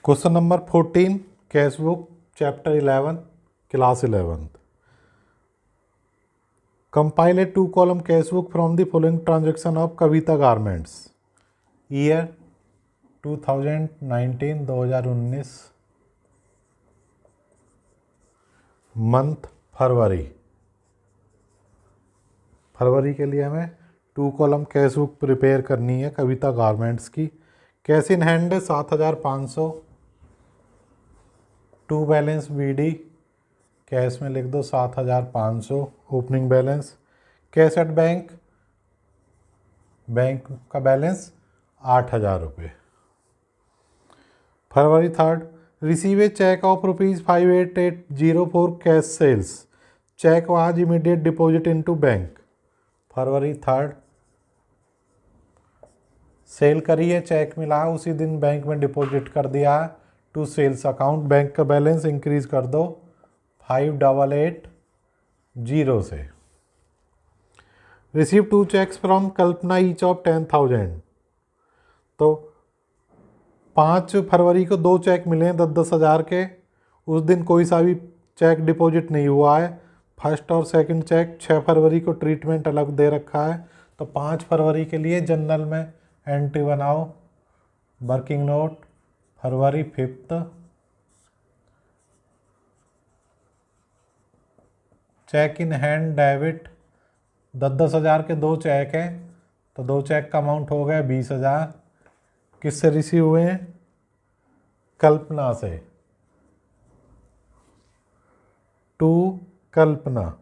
Question number 14 cash book chapter 11 class 11th. Compile a 2-column cash book from the following transaction of Kavita Garments. Year 2019 month फरवरी के लिए हमें 2 column cash book prepare करनी है Kavita garments की. Cash in hand 7,500. To balance BD cash में लिख दो 7,500 opening balance. Cash at bank का बैलेंस 8,000 रुपये. फरवरी 3 receive a cheque of ₹58,804 for cash sales. Cheque was immediate deposit into bank. फरवरी 3 सेल करी है, चेक मिला, उसी दिन बैंक में डिपॉजिट कर दिया टू सेल्स अकाउंट. बैंक का बैलेंस इंक्रीज कर दो 5,880 से. Receive 2 cheques from Kalpana each of 10,000. तो 5 फरवरी को 2 चेक मिले हैं 10-10 हज़ार के. उस दिन कोई सा भी चेक डिपॉजिट नहीं हुआ है. फर्स्ट और सेकंड चेक 6 फरवरी को ट्रीटमेंट अलग दे रखा है. तो 5 फरवरी के लिए जनरल में एंट्री बनाओ. वर्किंग नोट फरवरी 5 चेक इन हैंड डेबिट 10-10 हज़ार के 2 चेक हैं, तो 2 चेक का अमाउंट हो गया 20,000. किससे रिसीव हुए हैं? कल्पना से. टू कल्पना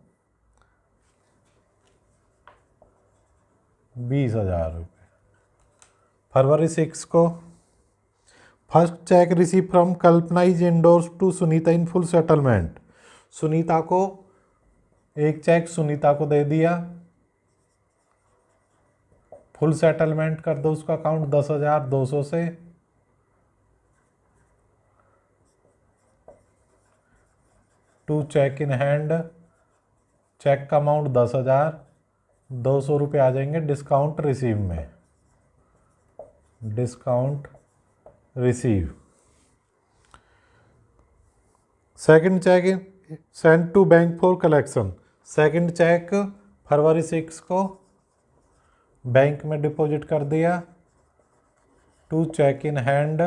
20,000 रुपये. फरवरी 6 को first cheque receive from Kalpana is endorse to Sunita in full settlement. Sunita को एक चेक सुनीता को दे दिया, फुल सेटलमेंट कर दो उसका अकाउंट 10,200 से. To cheque in hand cheque का अमाउंट 10,000, 200 रुपये आ जाएंगे डिस्काउंट रिसीव में. Discount receive. Second cheque send to bank for collection. Second cheque फरवरी 6 को बैंक में डिपॉजिट कर दिया. टू चेक इन हैंड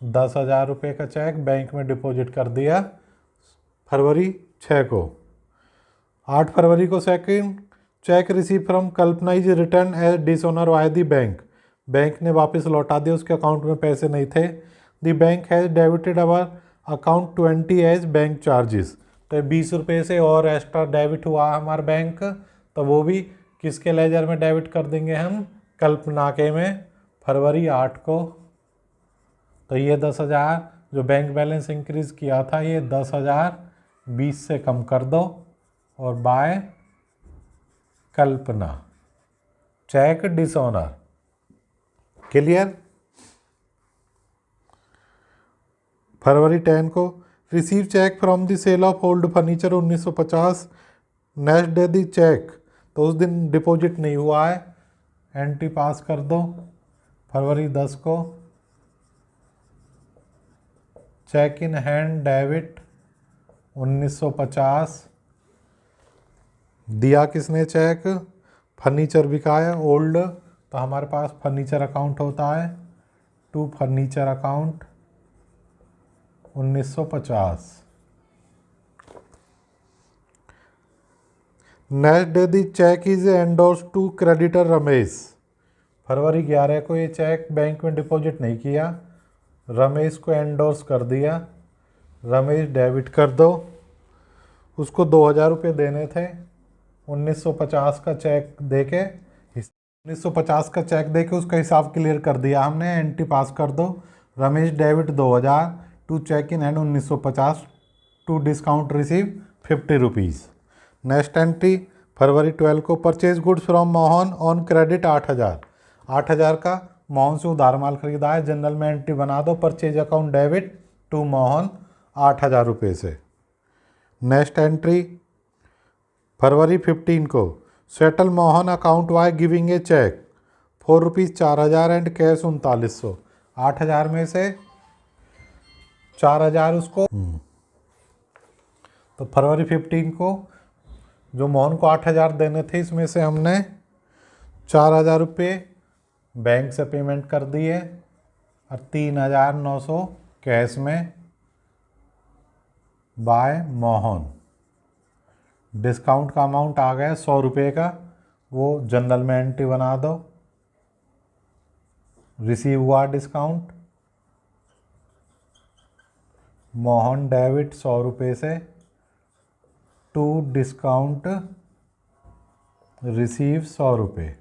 10,000 रुपये का चेक बैंक में डिपॉजिट कर दिया फरवरी 6 को. 8 फरवरी को second cheque receive from Kalpana is return as dishonour by the bank. Bank ने वापस लौटा दिया, उसके अकाउंट में पैसे नहीं थे. The bank has debited our account 20 as bank charges. तो 20 रुपये से और एक्स्ट्रा डेबिट हुआ हमारा बैंक, तो वो भी किसके लेजर में डेबिट कर देंगे हम? कल्पना के में. फरवरी 8 को तो ये 10,000 जो बैंक बैलेंस इंक्रीज किया था ये 10,000 20 से कम कर दो और by Kalpana. Cheque dishonour. Clear. फरवरी 10 को receive cheque from the sale of old furniture 1950. Next day the cheque, तो उस दिन डिपॉजिट नहीं हुआ है, एंट्री पास कर दो. फरवरी 10 को चेक इन हैंड डेबिट 1950. दिया किसने चेक? फर्नीचर बिका है ओल्ड, तो हमारे पास फर्नीचर अकाउंट होता है. To furniture account 1950. Next day the cheque is endorse to creditor Ramesh. फरवरी 11 को ये चेक बैंक में डिपॉजिट नहीं किया, रमेश को एंडोर्स कर दिया. रमेश डेबिट कर दो. उसको 2,000 रुपये देने थे. 1950 का चेक देके 1950 का चेक देके उसका हिसाब क्लियर कर दिया हमने. एंट्री पास कर दो. Ramesh debit 2,000 to cheque in hand 1950 to discount receive 50 rupees. Next entry फरवरी 12 को purchase goods from Mohan on credit 8,000. 8,000 का मोहन से उधार माल खरीदा है. जनरल में एंट्री बना दो purchase account debit to Mohan 8,000 रुपये से. नेक्स्ट एंट्री फरवरी 15 को settle Mohan account by giving a cheque ₹4,000 and cash 3,900. 8,000 में से 4,000 उसको, तो फरवरी 15 को जो मोहन को 8,000 देने थे, इसमें से हमने 4,000 रुपये बैंक से पेमेंट कर दिए और 3,900 कैश में बाय मोहन। डिस्काउंट का अमाउंट आ गया 100 रुपये का, वो जनरल में एंट्री बना दो। रिसीव हुआ डिस्काउंट, मोहन डेबिट 100 रुपये से टू डिस्काउंट रिसीव 100 रुपये।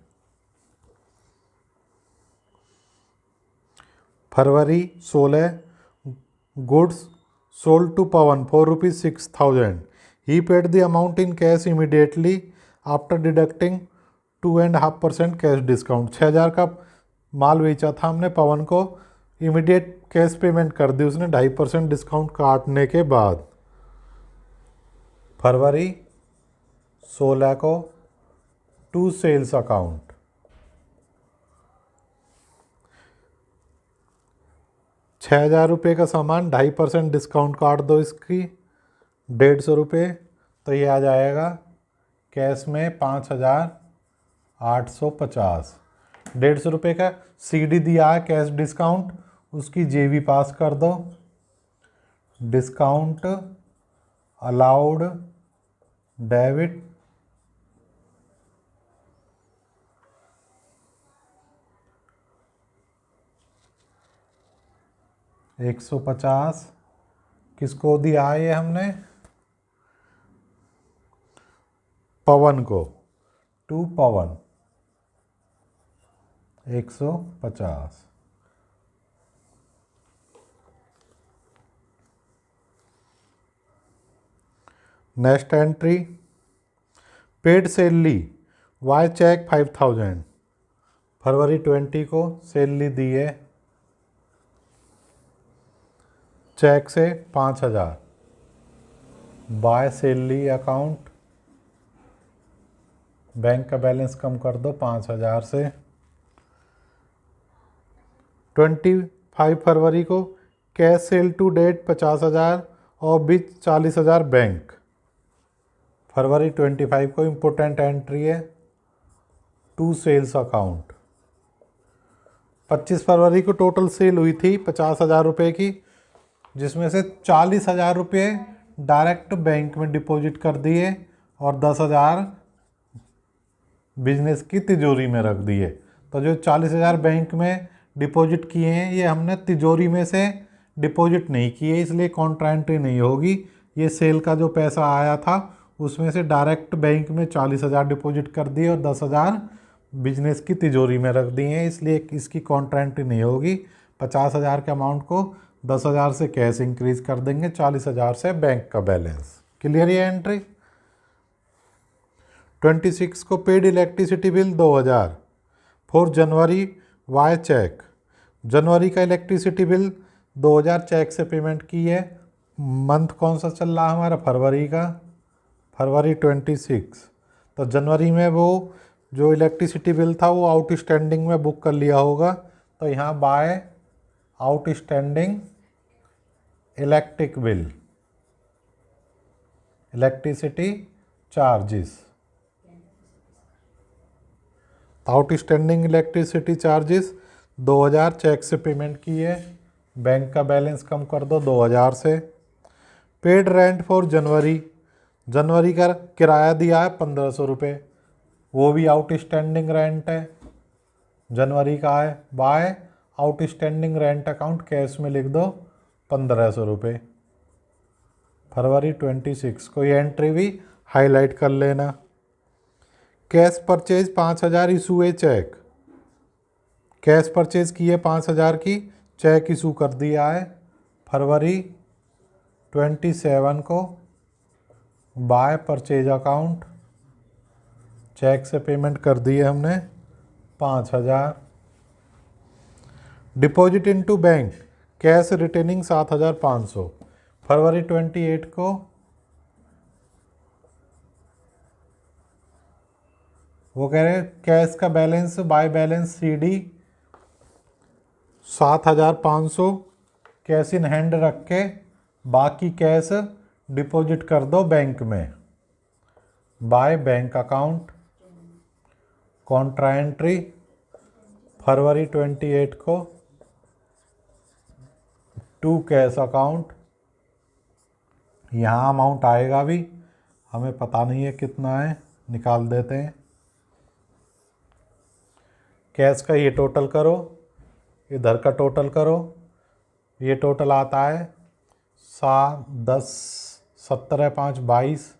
फरवरी 16 goods sold to Pavan for ₹6,000। He paid the amount in cash immediately after deducting 2.5% cash discount. 6,000 का माल बेचा था हमने पवन को, इमीडिएट कैश पेमेंट कर दी उसने 2.5% डिस्काउंट काटने के बाद। फरवरी 16 को टू सेल्स अकाउंट, ₹6,000 का सामान 2.5% डिस्काउंट काट दो इसकी 150 रुपये, तो ये आ जाएगा कैश में 5,850। 150 रुपये का सीडी दिया है कैश डिस्काउंट, उसकी जेबी पास कर दो। डिस्काउंट अलाउड डेबिट $150 किसको दिया है ये हमने? पवन को, to Pavan 150। Next entry paid salary by cheque 5,000। फरवरी 20 को सैलरी दी है चेक से 5,000 बाय सैलरी अकाउंट। बैंक का बैलेंस कम कर दो 5,000 से। 25 फरवरी को कैश सेल टू डेट 50,000 और बीच 40,000 बैंक। फरवरी 25 को इम्पोर्टेंट एंट्री है टू सेल्स अकाउंट। 25 फरवरी को टोटल सेल हुई थी 50,000 रुपये की, जिसमें से 40,000 रुपये डायरेक्ट बैंक में डिपॉजिट कर दिए और 10,000 बिजनेस की तिजोरी में रख दिए। तो जो 40,000 बैंक में डिपॉजिट किए हैं, ये हमने तिजोरी में से डिपॉजिट नहीं किए, इसलिए कॉन्ट्रा एंट्री नहीं होगी। ये सेल का जो पैसा आया था उसमें से डायरेक्ट बैंक में 40,000 डिपॉजिट कर दिए और 10,000 बिजनेस की तिजोरी में रख दिए हैं, इसलिए इसकी कॉन्ट्रा एंट्री नहीं होगी। 50,000 के अमाउंट को 10,000 से कैश इंक्रीज कर देंगे, 40,000 से बैंक का बैलेंस। क्लियर ये एंट्री। 26 को paid electricity bill 2,000 for January by cheque. जनवरी का इलेक्ट्रिसिटी बिल 2,000 चेक से पेमेंट की है। मंथ कौन सा चल रहा है हमारा? फरवरी का, फरवरी 26। तो जनवरी में वो जो इलेक्ट्रिसिटी बिल था वो आउटस्टैंडिंग में बुक कर लिया होगा, तो यहाँ by outstanding electric bill, electricity charges. Outstanding electricity charges 2,000 cheque से पेमेंट की है, बैंक का बैलेंस कम कर दो 2,000 से। पेड रेंट फॉर जनवरी, जनवरी का किराया दिया है 1,500 रुपये, वो भी आउटस्टैंडिंग रेंट है, जनवरी का है। By outstanding rent account cash में लिख दो 1,500 रुपये। फरवरी 26 को ये एंट्री भी हाईलाइट कर लेना। कैश परचेज 5,000 इशू हुए चेक, कैश परचेज की है 5,000 की, चेक इशू कर दिया है। फरवरी 27 को बाय परचेज अकाउंट चेक से पेमेंट कर दी है हमने 5,000। Deposit into bank cash retaining 7,500। फरवरी 28 को वो कह रहे कैश का balance by balance C D 7,500 cash in hand रख के बाकी कैश डिपॉजिट कर दो बैंक में। By bank account, contra entry फरवरी 28 को टू कैश अकाउंट। यहाँ अमाउंट आएगा भी, हमें पता नहीं है कितना है, निकाल देते हैं। कैश का ये टोटल करो, इधर का टोटल करो, ये टोटल आता है 7, 10, 17, 5, 22,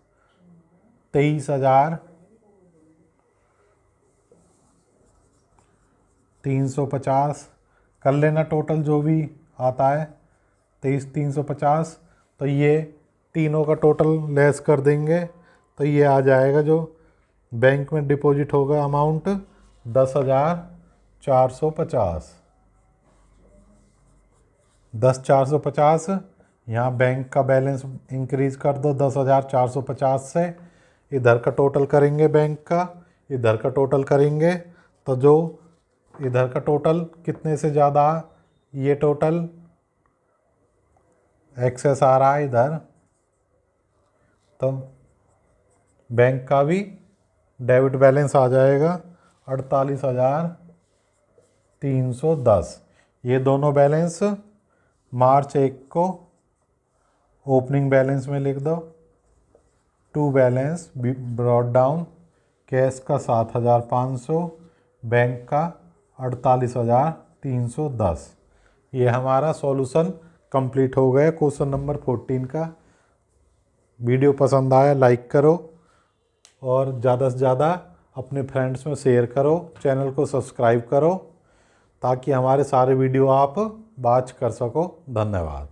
23,350 कर लेना टोटल जो भी आता है 23,350। तो ये तीनों का टोटल लेस कर देंगे तो ये आ जाएगा जो बैंक में डिपॉजिट होगा अमाउंट 10,450। 10,450 यहाँ बैंक का बैलेंस इंक्रीज कर दो 10,450 से। इधर का टोटल करेंगे बैंक का, इधर का टोटल करेंगे तो जो इधर का टोटल कितने से ज़्यादा, ये टोटल एक्सेस आ रहा है इधर, तो बैंक का भी डेबिट बैलेंस आ जाएगा 48,310। ये दोनों बैलेंस मार्च 1 को ओपनिंग बैलेंस में लिख दो। To balance brought down, cash का 7,500, बैंक का 48,310। ये हमारा सॉल्यूशन कंप्लीट हो गया क्वेश्चन नंबर 14 का। वीडियो पसंद आया लाइक करो और ज़्यादा से ज़्यादा अपने फ्रेंड्स में शेयर करो, चैनल को सब्सक्राइब करो ताकि हमारे सारे वीडियो आप वॉच कर सको। धन्यवाद।